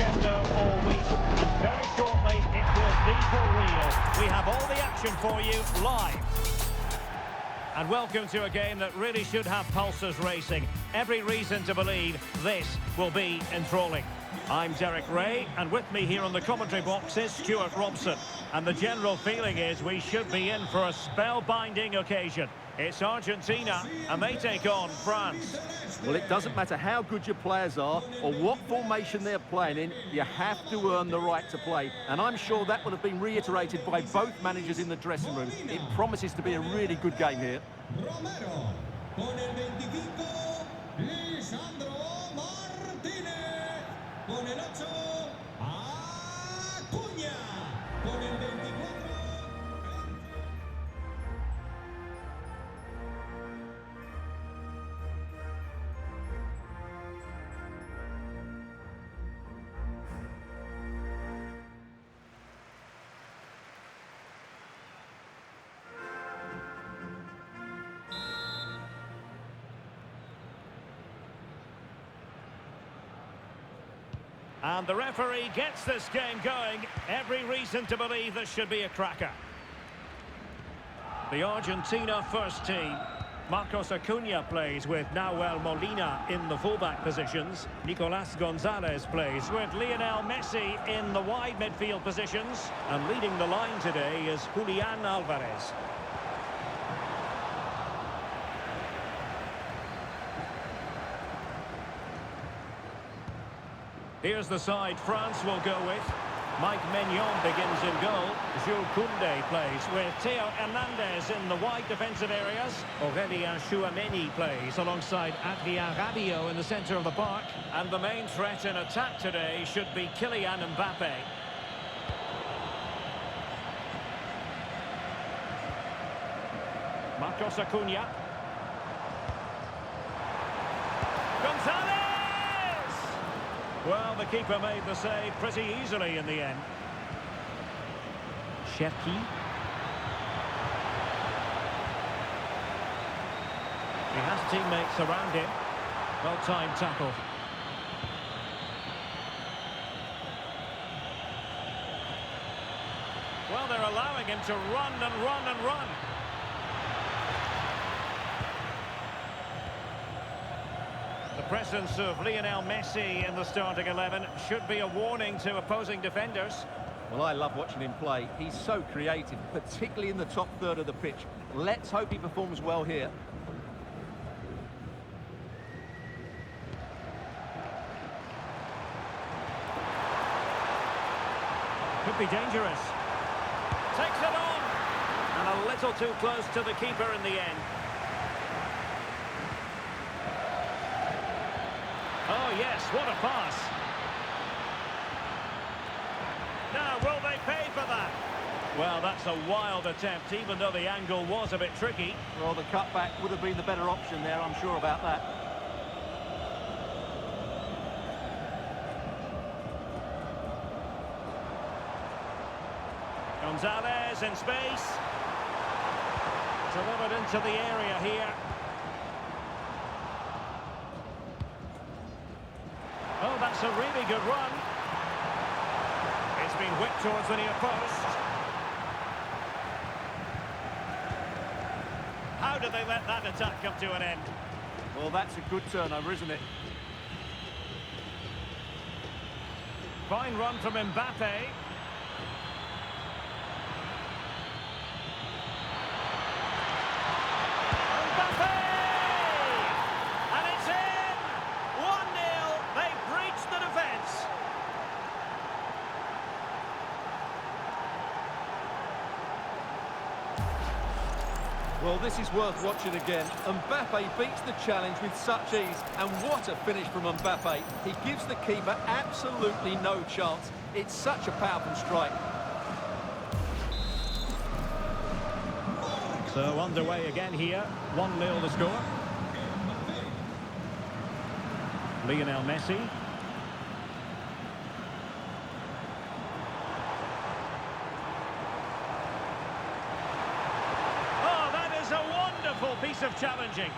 crescendo all week, and very shortly it will be for real. We have all the action for you live. And welcome to a game that really should have pulses racing. Every reason to believe this will be enthralling. I'm Derek Ray, and with me here on the commentary box is Stuart Robson. And the general feeling is we should be in for a spellbinding occasion. It's Argentina, and they take on France. Well, it doesn't matter how good your players are or what formation they're playing in, you have to earn the right to play. And I'm sure that will have been reiterated by both managers in the dressing room. It promises to be a really good game here. Romero, con el 25, Lisandro Martínez, con el 8, Acuña, con el 24. And the referee gets this game going. Every reason to believe this should be a cracker. The Argentina first team. Marcos Acuña plays with Nahuel Molina in the fullback positions. Nicolas Gonzalez plays with Lionel Messi in the wide midfield positions. And leading the line today is Julian Alvarez. Here's the side France will go with. Mike Maignan begins in goal. Jules Koundé plays with Theo Hernandez in the wide defensive areas. Aurélien Tchouameni plays alongside Adrien Rabiot in the centre of the park. And the main threat in attack today should be Kylian Mbappe. Marcos Acuña. Gonzalez! Well, the keeper made the save pretty easily in the end. Cherki. He has teammates around him. Well-timed tackle. Well, they're allowing him to run and run and run. The presence of Lionel Messi in the starting 11 should be a warning to opposing defenders. Well, I love watching him play. He's so creative, particularly in the top third of the pitch. Let's hope he performs well here. Could be dangerous. Takes it on. And a little too close to the keeper in the end. Oh, yes, what a pass. Now, will they pay for that? Well, that's a wild attempt, even though the angle was a bit tricky. Well, the cutback would have been the better option there, I'm sure about that. Gonzalez in space. Delivered into the area here. Oh, that's a really good run. It's been whipped towards the near post. How do they let that attack come to an end? Well, that's a good turnover, isn't it? Fine run from Mbappe. Well, this is worth watching again. Mbappe beats the challenge with such ease, and what a finish from Mbappe. He gives the keeper absolutely no chance. It's such a powerful strike. So underway again here, 1-0 the score. Lionel Messi. Piece of challenging.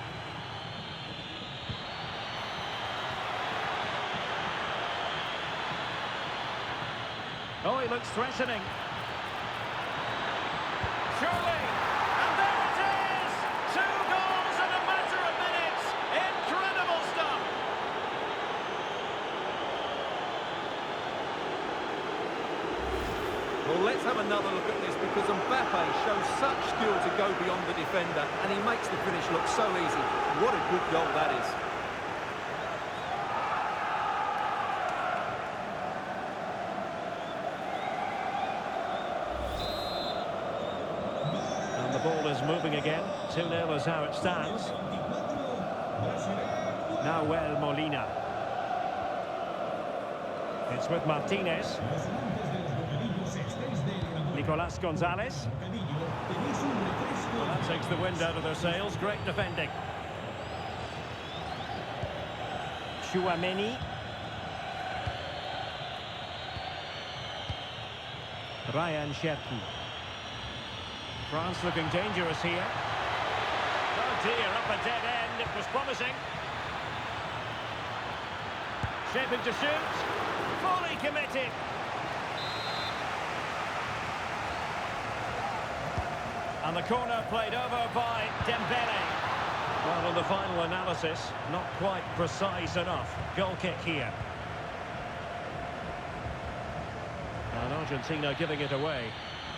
Oh, he looks threatening. Surely. And there it is! 2 goals in a matter of minutes. Incredible stuff. Well, let's have another look at this because Mbappe shows such skill to go beyond the defender and he makes the finish look so easy. What a good goal that is. And the ball is moving again. 2-0 is how it stands. Now Molina. It's with Martinez. Nicolas Gonzalez. Well, that takes the wind out of their sails. Great defending. Chouameni. Ryan Cherki. France looking dangerous here. Oh dear, up a dead end. It was promising. Shaping to shoot. Fully committed. And the corner played over by Dembele. Well, in the final analysis, not quite precise enough. Goal kick here. And Argentina giving it away.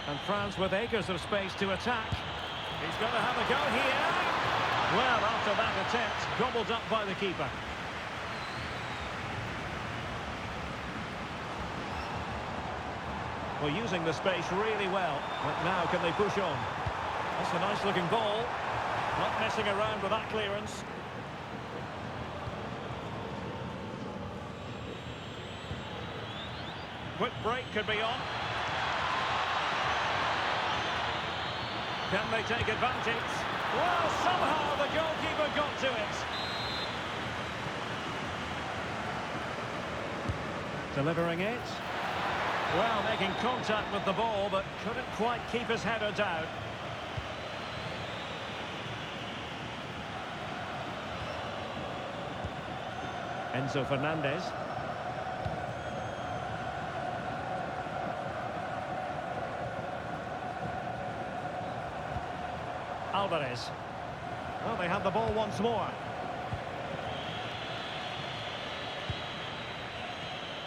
And France with acres of space to attack. He's going to have a go here. Well, after that attempt, gobbled up by the keeper. Well, using the space really well. But now can they push on? That's a nice-looking ball. Not messing around with that clearance. Quick break could be on. Can they take advantage? Well, somehow the goalkeeper got to it. Delivering it. Well, making contact with the ball, but couldn't quite keep his header down. Enzo Fernandez. Alvarez. Well, they have the ball once more.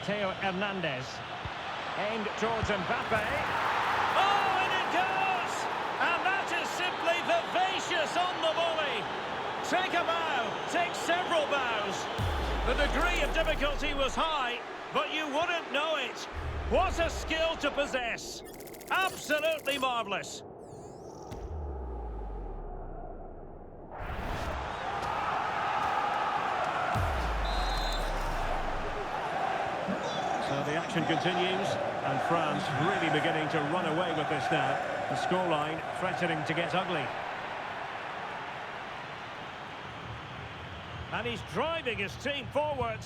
Theo Hernandez. Aimed towards Mbappe. Oh, and it goes! And that is simply vivacious on the volley. Take a bow, take several bows. The degree of difficulty was high, but you wouldn't know it. What a skill to possess. Absolutely marvellous. So the action continues, and France really beginning to run away with this now. The scoreline threatening to get ugly. And he's driving his team forward.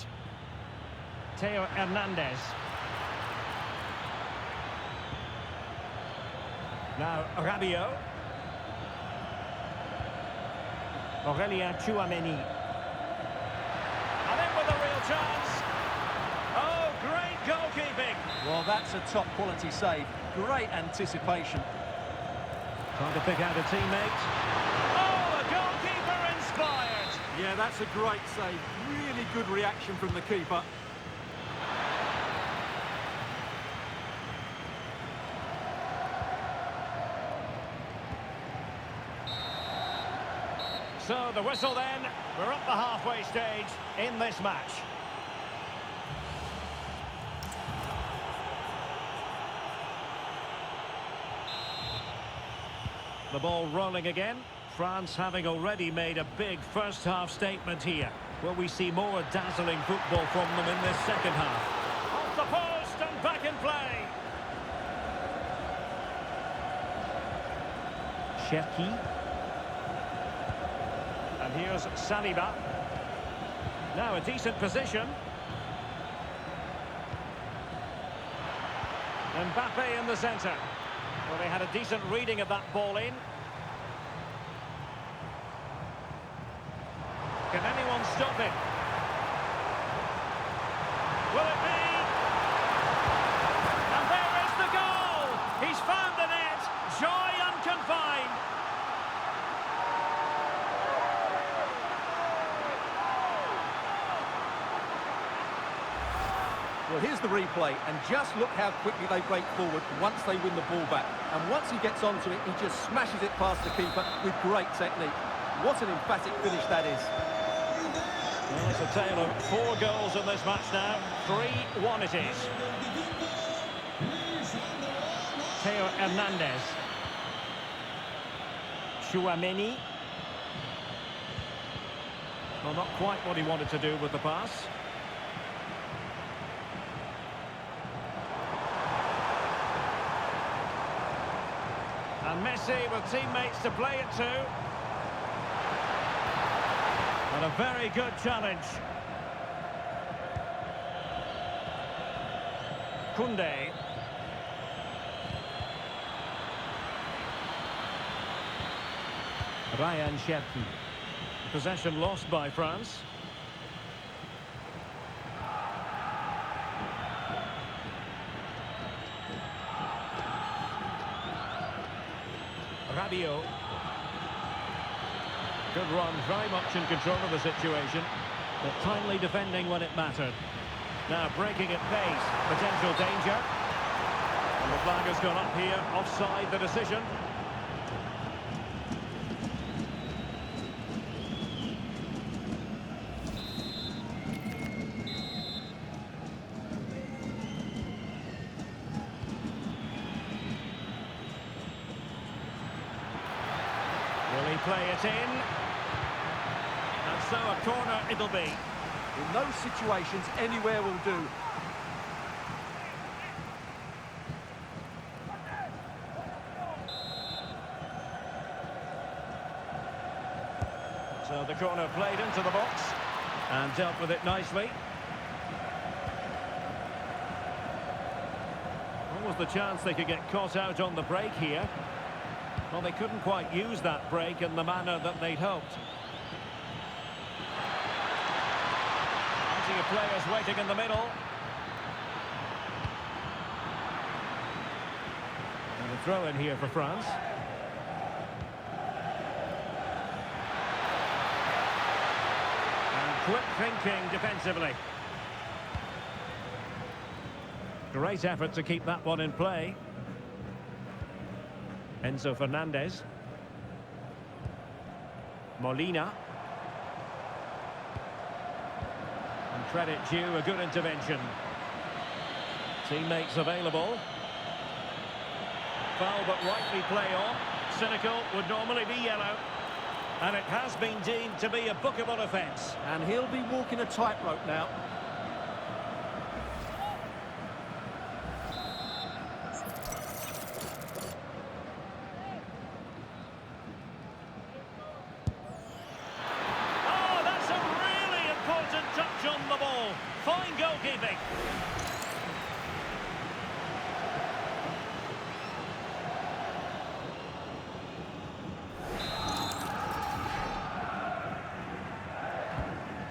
Theo Hernandez. Now Rabiot. Aurélien Chouameni. And in with a real chance. Oh, great goalkeeping. Well, that's a top quality save. Great anticipation. Trying to pick out a teammate. Oh, a goalkeeper inspired. Yeah, that's a great save. Really good reaction from the keeper. So the whistle then. We're up the halfway stage in this match. The ball rolling again. France having already made a big first-half statement here. Will we see more dazzling football from them in this second half? Off the post and back in play. Cherki. And here's Saliba. Now a decent position. Mbappe in the centre. Well, they had a decent reading of that ball in. Can anyone stop him? Will it be? And there the replay, and just look how quickly they break forward once they win the ball back. And once he gets onto it, he just smashes it past the keeper with great technique. What an emphatic finish that is. Well, it's a tale of 4 goals in this match now. 3-1 it is. Theo Hernandez. Chouameni. Well, not quite what he wanted to do with the pass. And Messi with teammates to play it to. And a very good challenge. Koundé. Ryan Cherki. Possession lost by France. Rabiot. Good run, very much in control of the situation, but timely defending when it mattered. Now breaking at pace, potential danger. And the flag has gone up here, offside the decision. Will he play it in? And so a corner it'll be. In those situations, anywhere will do. So the corner played into the box and dealt with it nicely. What was the chance they could get caught out on the break here? Well, they couldn't quite use that break in the manner that they'd hoped. Plenty of players waiting in the middle. And a throw in here for France. And quick thinking defensively. Great effort to keep that one in play. Enzo Fernandez. Molina. And credit due, a good intervention. Teammates available. Foul but rightly play on. Cynical would normally be yellow. And it has been deemed to be a bookable offence. And he'll be walking a tightrope now. Touch on the ball. Fine goalkeeping.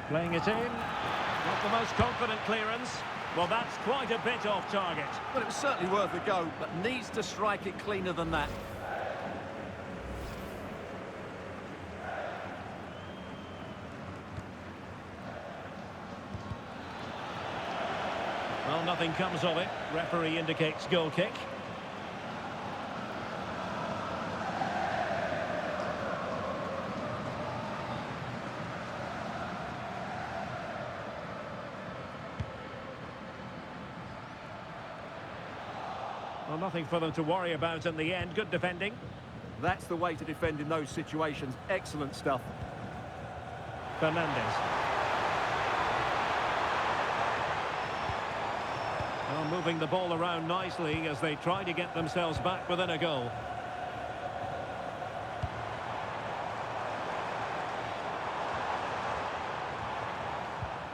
Playing it in. Not the most confident clearance. Well, that's quite a bit off target. Well, it was certainly worth a go, but needs to strike it cleaner than that. Well, nothing comes of it. Referee indicates goal kick. Well, nothing for them to worry about in the end. Good defending. That's the way to defend in those situations. Excellent stuff. Fernandez. Well, moving the ball around nicely as they try to get themselves back within a goal.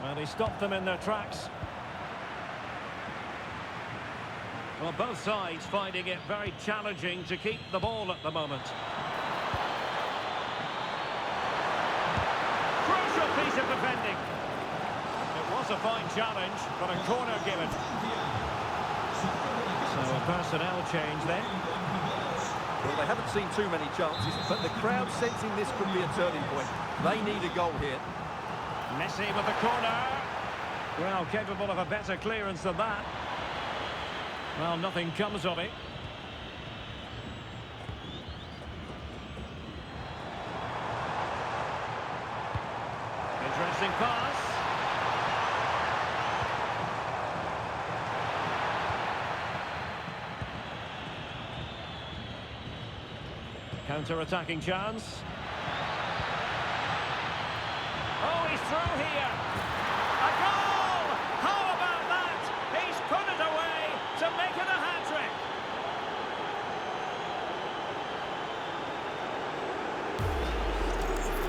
Well, he stopped them in their tracks. Well, both sides finding it very challenging to keep the ball at the moment. Crucial piece of defending. It was a fine challenge, but a corner given. So a personnel change then. Well, they haven't seen too many chances, but the crowd sensing this could be a turning point. They need a goal here. Messi with the corner. Well, capable of a better clearance than that. Well, nothing comes of it. Interesting pass. Counter-attacking chance. Oh, he's through here. A goal! How about that? He's put it away to make it a hat-trick.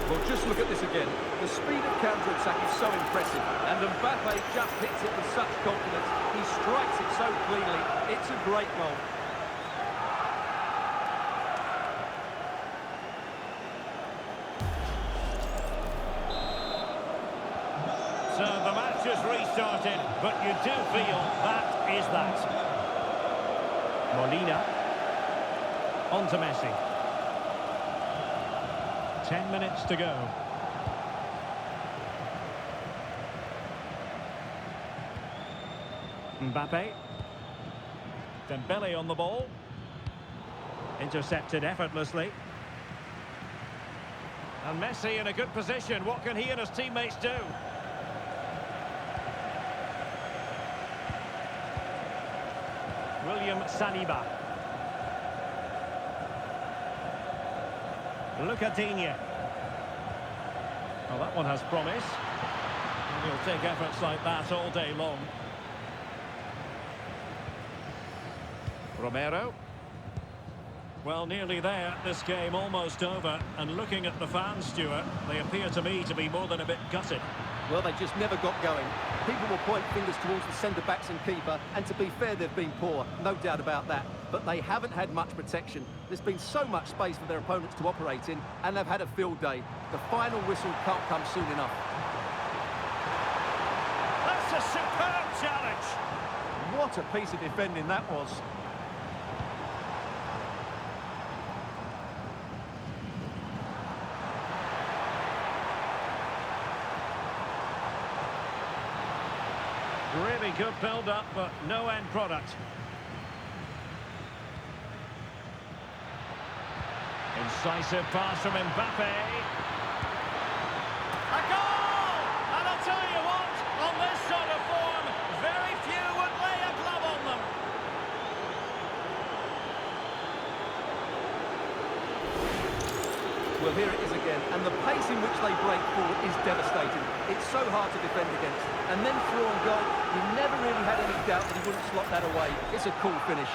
Well, just look at this again. The speed of counter-attack is so impressive, and Mbappe just hits it with such confidence. He strikes it so cleanly. It's a great goal. So the match has restarted, but you do feel that is that. Molina. On to Messi. 10 minutes to go. Mbappe. Dembele on the ball. Intercepted effortlessly. And Messi in a good position. What can he and his teammates do? William Saliba. Lucadinha. Well, that one has promise. And he'll take efforts like that all day long. Romero. Well, nearly there. This game almost over. And looking at the fans, Stuart, they appear to me to be more than a bit gutted. Well, they just never got going. People will point fingers towards the centre-backs and keeper, and to be fair, they've been poor, no doubt about that. But they haven't had much protection. There's been so much space for their opponents to operate in, and they've had a field day. The final whistle can't come soon enough. That's a superb challenge. What a piece of defending that was. Really good build-up, but no end product. Incisive pass from Mbappe. A goal! And I'll tell you what, on this sort of form, very few would lay a glove on them. Well, here it is again, and the pace in which they break forward is devastating. It's so hard to defend against. And then through on goal, you never really had any doubt that he wouldn't slot that away. It's a cool finish.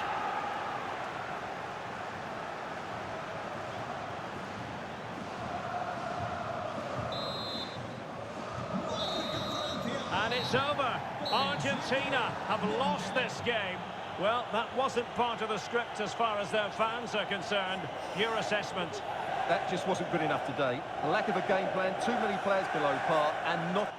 And it's over. Argentina have lost this game. Well, that wasn't part of the script as far as their fans are concerned. Your assessment? That just wasn't good enough today. A lack of a game plan, too many players below par, and not...